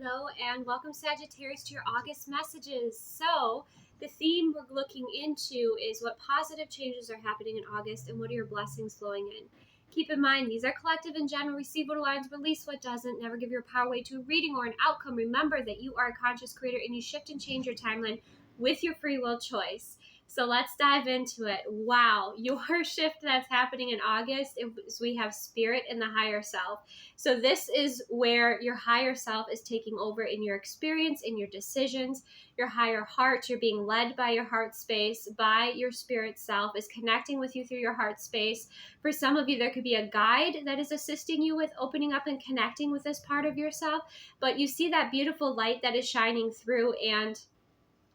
Hello and welcome Sagittarius to your August messages. So the theme we're looking into is what positive changes are happening in August and what are your blessings flowing in. Keep in mind, these are collective in general. Receive what aligns, release what doesn't. Never give your power away to a reading or an outcome. Remember that you are a conscious creator and you shift and change your timeline with your free will choice. So let's dive into it. Wow, your shift that's happening in August is we have spirit and the higher self. So this is where your higher self is taking over in your experience, in your decisions, your higher heart. You're being led by your heart space, by your spirit self is connecting with you through your heart space. For some of you, there could be a guide that is assisting you with opening up and connecting with this part of yourself. But you see that beautiful light that is shining through, and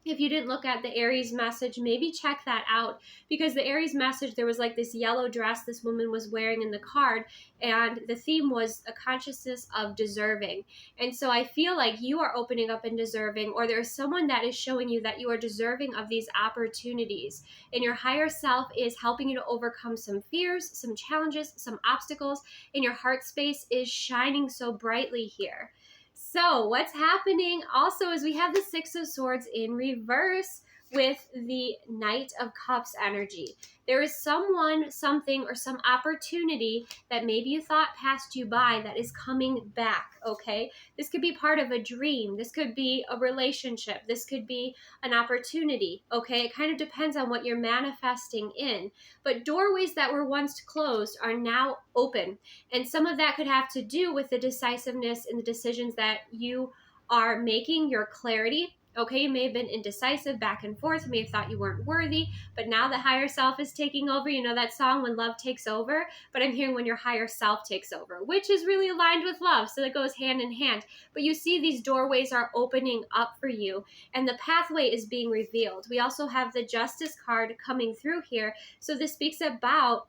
if you didn't look at the Aries message, maybe check that out, because the Aries message, there was like this yellow dress this woman was wearing in the card, and the theme was a consciousness of deserving. And so I feel like you are opening up and deserving, or there's someone that is showing you that you are deserving of these opportunities, and your higher self is helping you to overcome some fears, some challenges, some obstacles, and your heart space is shining so brightly here. So what's happening also is we have the Six of Swords in reverse with the Knight of Cups energy. There is someone, something, or some opportunity that maybe you thought passed you by that is coming back, okay? This could be part of a dream. This could be a relationship. This could be an opportunity, okay? It kind of depends on what you're manifesting in. But doorways that were once closed are now open. And some of that could have to do with the decisiveness and the decisions that you are making, your clarity. Okay, you may have been indecisive, back and forth. You may have thought you weren't worthy, but now the higher self is taking over. You know that song, When Love Takes Over? But I'm hearing when your higher self takes over, which is really aligned with love. So that goes hand in hand. But you see these doorways are opening up for you, and the pathway is being revealed. We also have the Justice card coming through here. So this speaks about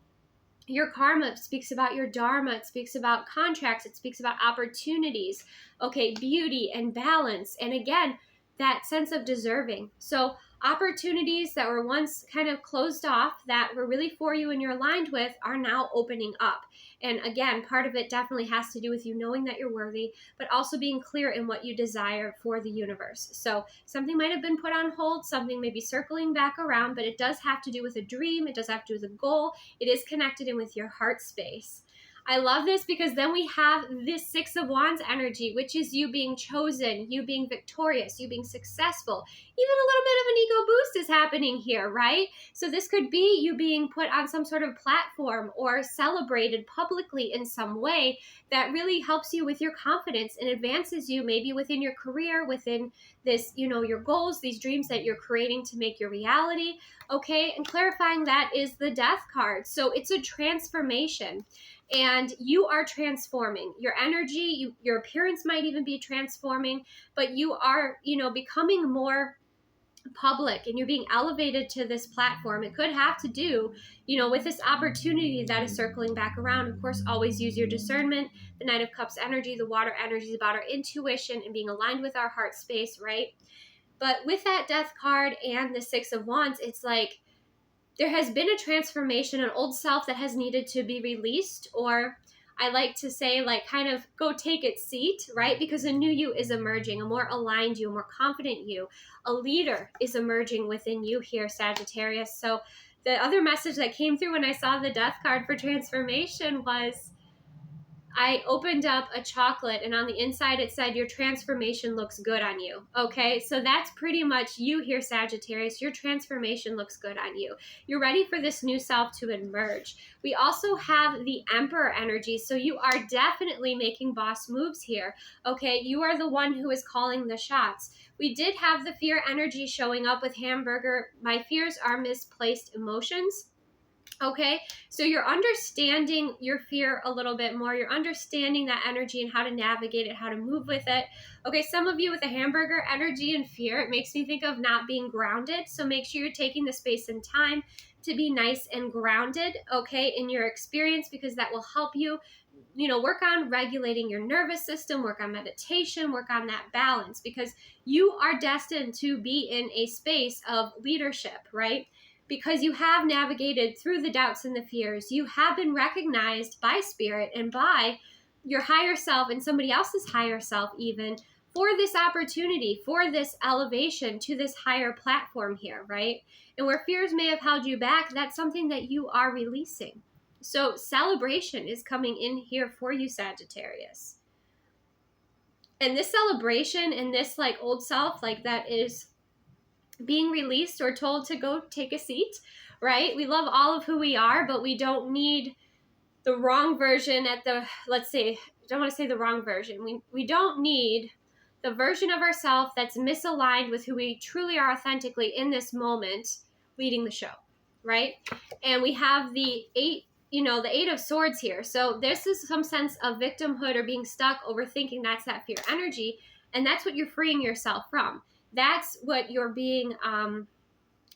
your karma, it speaks about your dharma, it speaks about contracts, it speaks about opportunities, okay, beauty and balance. And again, that sense of deserving. So opportunities that were once kind of closed off that were really for you and you're aligned with are now opening up. And again, part of it definitely has to do with you knowing that you're worthy, but also being clear in what you desire for the universe. So something might have been put on hold, something may be circling back around, but it does have to do with a dream. It does have to do with a goal. It is connected in with your heart space. I love this because then we have this Six of Wands energy, which is you being chosen, you being victorious, you being successful. Even a little bit of an ego boost is happening here, right? So this could be you being put on some sort of platform or celebrated publicly in some way that really helps you with your confidence and advances you maybe within your career, within this, your goals, these dreams that you're creating to make your reality, okay? And clarifying that is the Death card. So it's a transformation. And you are transforming your energy, your appearance might even be transforming, but you are, becoming more public and you're being elevated to this platform. It could have to do, with this opportunity that is circling back around. Of course, always use your discernment. The Knight of Cups energy, the water energy is about our intuition and being aligned with our heart space, right? But with that Death card and the Six of Wands, it's like, there has been a transformation, an old self that has needed to be released, or I like to say, like, kind of go take its seat, right? Because a new you is emerging, a more aligned you, a more confident you, a leader is emerging within you here, Sagittarius. So the other message that came through when I saw the Death card for transformation was, I opened up a chocolate and on the inside it said, your transformation looks good on you. Okay, so that's pretty much you here, Sagittarius. Your transformation looks good on you. You're ready for this new self to emerge. We also have the Emperor energy. So you are definitely making boss moves here. Okay, you are the one who is calling the shots. We did have the Fear energy showing up with Hamburger. My fears are misplaced emotions. Okay, so you're understanding your fear a little bit more. You're understanding that energy and how to navigate it, how to move with it. Okay, some of you with the Hamburger energy and fear, it makes me think of not being grounded. So make sure you're taking the space and time to be nice and grounded, okay, in your experience, because that will help you, work on regulating your nervous system, work on meditation, work on that balance, because you are destined to be in a space of leadership, right? Because you have navigated through the doubts and the fears. You have been recognized by spirit and by your higher self and somebody else's higher self even for this opportunity, for this elevation to this higher platform here, right? And where fears may have held you back, that's something that you are releasing. So celebration is coming in here for you, Sagittarius. And this celebration and this like old self, like that is being released or told to go take a seat, right? We love all of who we are, but we don't need the wrong version at the, let's say, I don't want to say the wrong version. We don't need the version of ourselves that's misaligned with who we truly are authentically in this moment leading the show, right? And we have the eight of swords here. So this is some sense of victimhood or being stuck, overthinking. That's that fear energy. And that's what you're freeing yourself from. That's what you're being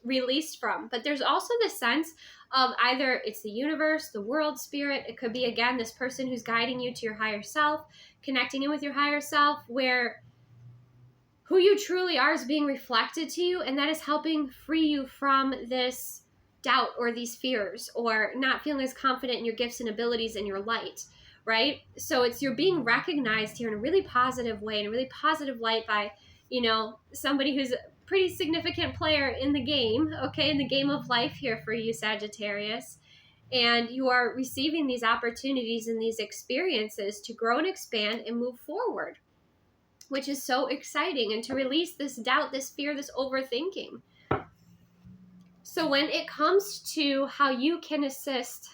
released from. But there's also the sense of either it's the universe, the world, spirit. It could be, again, this person who's guiding you to your higher self, connecting in with your higher self, where who you truly are is being reflected to you, and that is helping free you from this doubt or these fears or not feeling as confident in your gifts and abilities and your light, right? So you're being recognized here in a really positive way, in a really positive light by, somebody who's a pretty significant player in the game, okay, in the game of life here for you, Sagittarius. And you are receiving these opportunities and these experiences to grow and expand and move forward, which is so exciting, and to release this doubt, this fear, this overthinking. So when it comes to how you can assist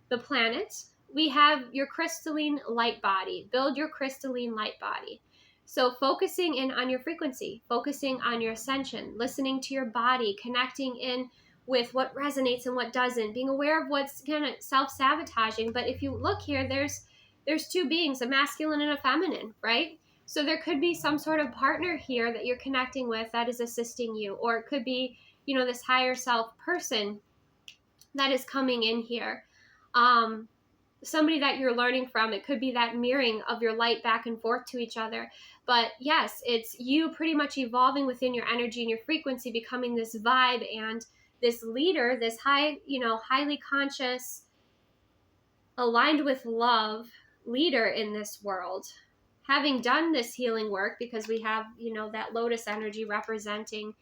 the planet, we have your crystalline light body. Build your crystalline light body. So focusing in on your frequency, focusing on your ascension, listening to your body, connecting in with what resonates and what doesn't, being aware of what's kind of self-sabotaging. But if you look here, there's two beings, a masculine and a feminine, right? So there could be some sort of partner here that you're connecting with that is assisting you, or it could be, this higher self person that is coming in here. Somebody that you're learning from. It could be that mirroring of your light back and forth to each other. But yes, it's you pretty much evolving within your energy and your frequency, becoming this vibe and this leader, this highly conscious, aligned with love leader in this world. Having done this healing work, because we have, that lotus energy representing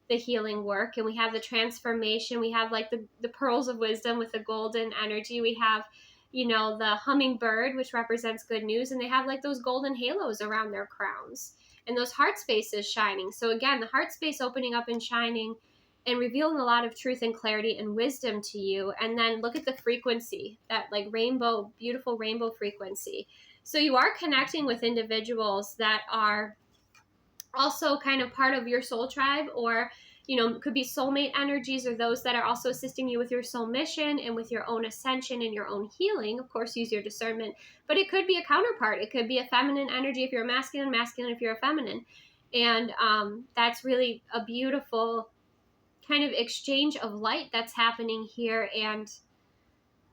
the healing work, and we have the transformation, we have like the pearls of wisdom with the golden energy, we have, the hummingbird, which represents good news, and they have like those golden halos around their crowns, and those heart spaces shining. So again, the heart space opening up and shining and revealing a lot of truth and clarity and wisdom to you. And then look at the frequency, that like rainbow, beautiful rainbow frequency. So you are connecting with individuals that are also kind of part of your soul tribe, or, could be soulmate energies, or those that are also assisting you with your soul mission and with your own ascension and your own healing. Of course, use your discernment, but it could be a counterpart. It could be a feminine energy if you're a masculine, masculine if you're a feminine. And that's really a beautiful kind of exchange of light that's happening here, and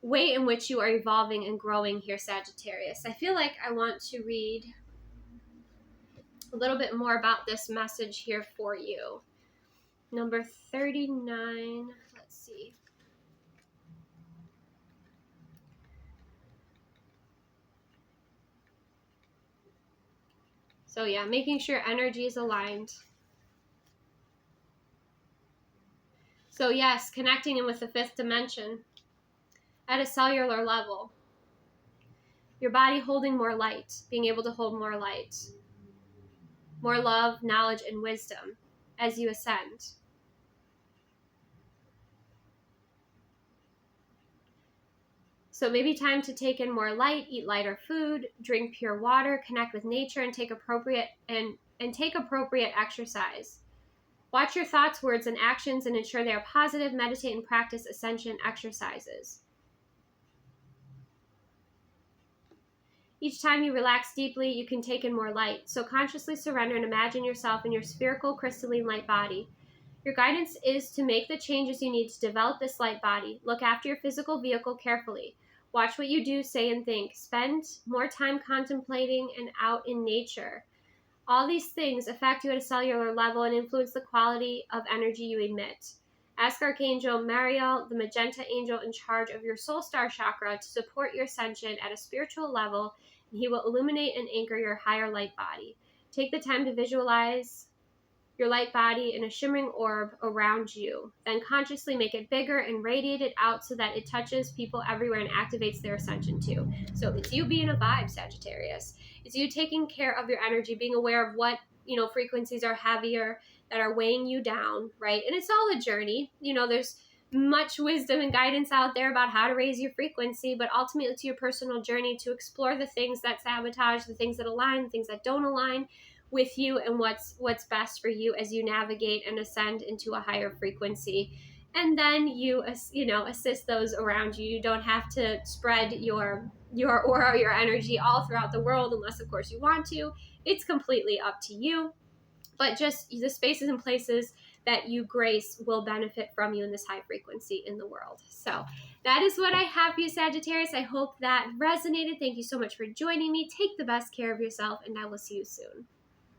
way in which you are evolving and growing here, Sagittarius. I feel like I want to read a little bit more about this message here for you. Number 39, let's see. So yeah, making sure energy is aligned. So yes, connecting in with the fifth dimension at a cellular level. Your body holding more light, being able to hold more light. More love, knowledge, and wisdom as you ascend. So maybe time to take in more light, eat lighter food, drink pure water, connect with nature, and take appropriate exercise. Watch your thoughts, words, and actions and ensure they are positive. Meditate and practice ascension exercises. Each time you relax deeply, you can take in more light. So consciously surrender and imagine yourself in your spherical crystalline light body. Your guidance is to make the changes you need to develop this light body. Look after your physical vehicle carefully. Watch what you do, say, and think. Spend more time contemplating and out in nature. All these things affect you at a cellular level and influence the quality of energy you emit. Ask Archangel Mariel, the magenta angel in charge of your soul star chakra, to support your ascension at a spiritual level and he will illuminate and anchor your higher light body. Take the time to visualize your light body in a shimmering orb around you. Then consciously make it bigger and radiate it out so that it touches people everywhere and activates their ascension too. So it's you being a vibe, Sagittarius. It's you taking care of your energy, being aware of what, frequencies are heavier that are weighing you down, right? And it's all a journey. There's much wisdom and guidance out there about how to raise your frequency, but ultimately it's your personal journey to explore the things that sabotage, the things that align, the things that don't align with you, and what's best for you as you navigate and ascend into a higher frequency. And then you assist those around you. You don't have to spread your aura, your energy all throughout the world, unless of course you want to. It's completely up to you. But just the spaces and places that you grace will benefit from you in this high frequency in the world. So that is what I have for you, Sagittarius. I hope that resonated. Thank you so much for joining me. Take the best care of yourself, and I will see you soon.